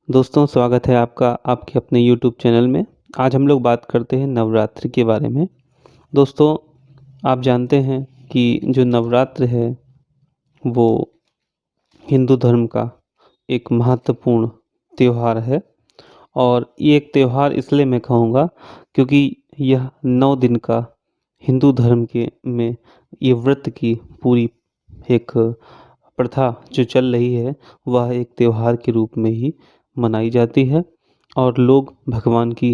दोस्तों स्वागत है आपका आपके अपने यूट्यूब चैनल में। आज हम लोग बात करते हैं नवरात्रि के बारे में। दोस्तों आप जानते हैं कि जो नवरात्र है वो हिंदू धर्म का एक महत्वपूर्ण त्योहार है। और ये एक त्योहार इसलिए मैं कहूँगा क्योंकि यह 9 दिन का हिंदू धर्म के में ये व्रत की पूरी एक प्रथा जो चल रही है वह एक त्योहार के रूप में ही मनाई जाती है और लोग भगवान की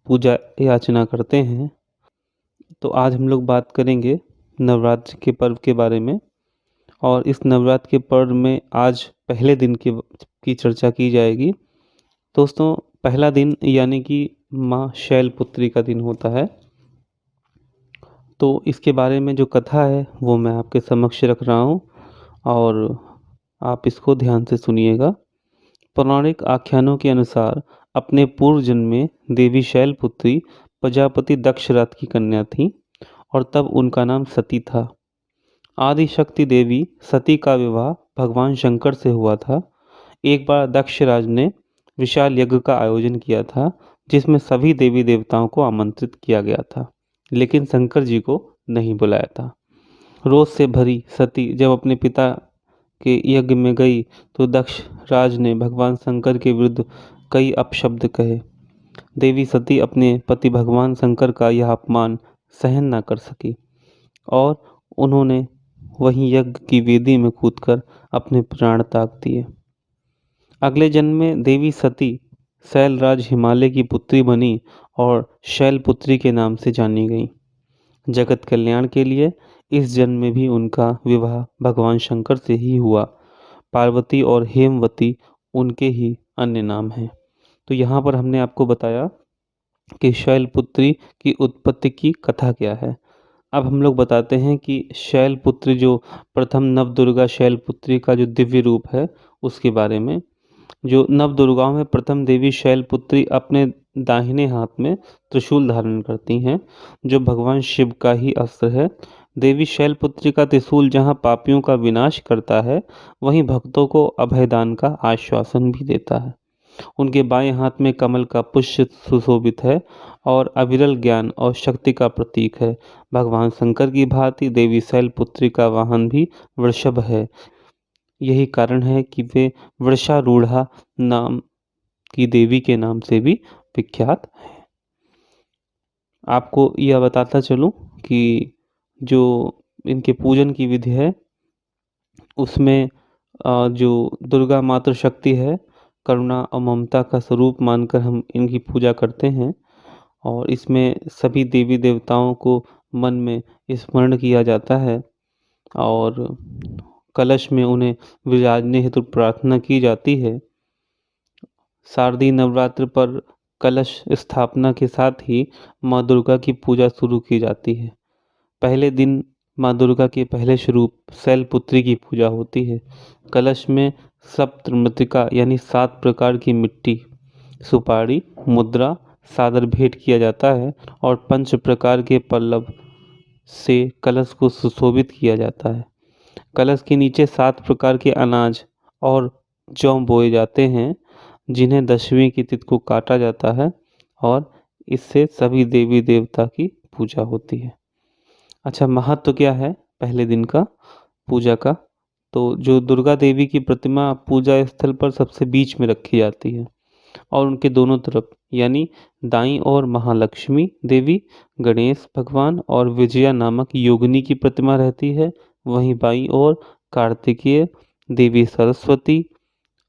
पूजा याचना करते हैं। तो आज हम लोग बात करेंगे नवरात्रि के पर्व के बारे में। और इस नवरात्र के पर्व में आज पहले दिन की चर्चा की जाएगी। दोस्तों पहला दिन यानी कि माँ शैलपुत्री का दिन होता है। तो इसके बारे में जो कथा है वो मैं आपके समक्ष रख रहा हूँ और आप इसको ध्यान से सुनिएगा। पौराणिक आख्यानों के अनुसार अपने पूर्व जन्म में देवी शैलपुत्री प्रजापति दक्षराज की कन्या थी और तब उनका नाम सती था। आदि शक्ति देवी सती का विवाह भगवान शंकर से हुआ था। एक बार दक्षराज ने विशाल यज्ञ का आयोजन किया था जिसमें सभी देवी देवताओं को आमंत्रित किया गया था, लेकिन शंकर जी को नहीं बुलाया था। रोष से भरी सती जब अपने पिता के यज्ञ में गई तो दक्ष राज ने भगवान शंकर के विरुद्ध कई अपशब्द कहे। देवी सती अपने पति भगवान शंकर का यह अपमान सहन न कर सकी और उन्होंने वहीं यज्ञ की वेदी में कूदकर अपने प्राण त्याग दिए। अगले जन्म में देवी सती शैलराज हिमालय की पुत्री बनी और शैलपुत्री के नाम से जानी गई। जगत कल्याण के लिए इस जन्म में भी उनका विवाह भगवान शंकर से ही हुआ। पार्वती और हेमवती उनके ही अन्य नाम हैं। तो यहाँ पर हमने आपको बताया कि शैलपुत्री की उत्पत्ति की कथा क्या है। अब हम लोग बताते हैं कि शैलपुत्री जो प्रथम नवदुर्गा शैलपुत्री का जो दिव्य रूप है उसके बारे में। जो नवदुर्गाओं में प्रथम देवी शैलपुत्री अपने दाहिने हाथ में त्रिशूल धारण करती हैं, जो भगवान शिव का ही अस्त्र है। देवी शैलपुत्री का त्रिशूल जहाँ पापियों का विनाश करता है, वहीं भक्तों को अभयदान का आश्वासन भी देता है। उनके बाएं हाथ में कमल का पुष्प सुशोभित है और अविरल ज्ञान और शक्ति का प्रतीक है। भगवान शंकर की भांति देवी शैलपुत्री का वाहन भी वृषभ है। यही कारण है कि वे वृषारूढ़ा नाम की देवी के नाम से भी विख्यात है। आपको यह बताता चलूं कि जो इनके पूजन की विधि है उसमें जो दुर्गा मातृशक्ति है, करुणा और ममता का स्वरूप मानकर हम इनकी पूजा करते हैं। और इसमें सभी देवी देवताओं को मन में स्मरण किया जाता है और कलश में उन्हें विराजने हेतु प्रार्थना की जाती है। शारदीय नवरात्र पर कलश स्थापना के साथ ही माँ दुर्गा की पूजा शुरू की जाती है। पहले दिन माँ दुर्गा के पहले स्वरूप शैलपुत्री की पूजा होती है। कलश में सप्तमृत्तिका यानी 7 प्रकार की मिट्टी, सुपारी, मुद्रा, सादर भेंट किया जाता है और 5 प्रकार के पल्लव से कलश को सुशोभित किया जाता है। कलश के नीचे 7 प्रकार के अनाज और जौ बोए जाते हैं, जिन्हें दशमी की तिथि को काटा जाता है और इससे सभी देवी देवता की पूजा होती है। अच्छा, महत्व क्या है पहले दिन का पूजा का? तो जो दुर्गा देवी की प्रतिमा पूजा स्थल पर सबसे बीच में रखी जाती है और उनके दोनों तरफ यानी दाईं ओर महालक्ष्मी देवी, गणेश भगवान और विजया नामक योगिनी की प्रतिमा रहती है। वहीं बाईं ओर कार्तिकेय, देवी सरस्वती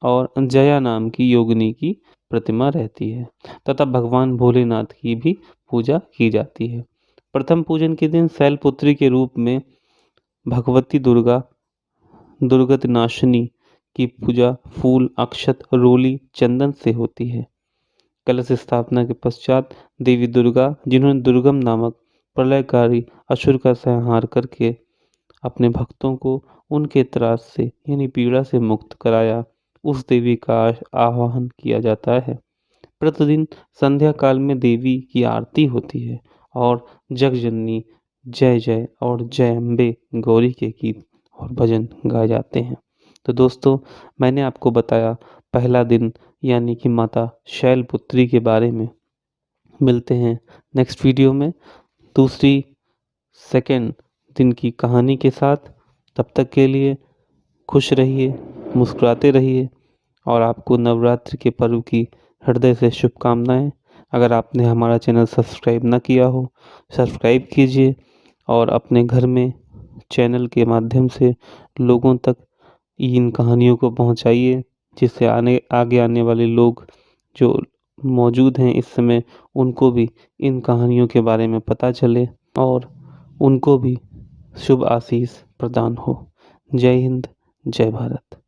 और जया नाम की योगिनी की प्रतिमा रहती है तथा भगवान भोलेनाथ की भी पूजा की जाती है। प्रथम पूजन के दिन शैलपुत्री के रूप में भगवती दुर्गा दुर्गत नाशिनी की पूजा फूल, अक्षत, रोली, चंदन से होती है। कलश स्थापना के पश्चात देवी दुर्गा, जिन्होंने दुर्गम नामक प्रलयकारी असुर का संहार करके अपने भक्तों को उनके त्रास से यानी पीड़ा से मुक्त कराया, उस देवी का आवाहन किया जाता है। प्रतिदिन संध्या काल में देवी की आरती होती है और जगजननी, जय जय और जय अम्बे गौरी के गीत और भजन गाए जाते हैं। तो दोस्तों मैंने आपको बताया पहला दिन यानी कि माता शैलपुत्री के बारे में। मिलते हैं नेक्स्ट वीडियो में दूसरी सेकेंड दिन की कहानी के साथ। तब तक के लिए खुश रहिए, मुस्कुराते रहिए और आपको नवरात्रि के पर्व की हृदय से शुभकामनाएं। अगर आपने हमारा चैनल सब्सक्राइब ना किया हो, सब्सक्राइब कीजिए और अपने घर में चैनल के माध्यम से लोगों तक इन कहानियों को पहुंचाइए, जिससे आगे आने वाले लोग जो मौजूद हैं इस समय, उनको भी इन कहानियों के बारे में पता चले और उनको भी शुभ आशीष प्रदान हो। जय हिंद, जय भारत।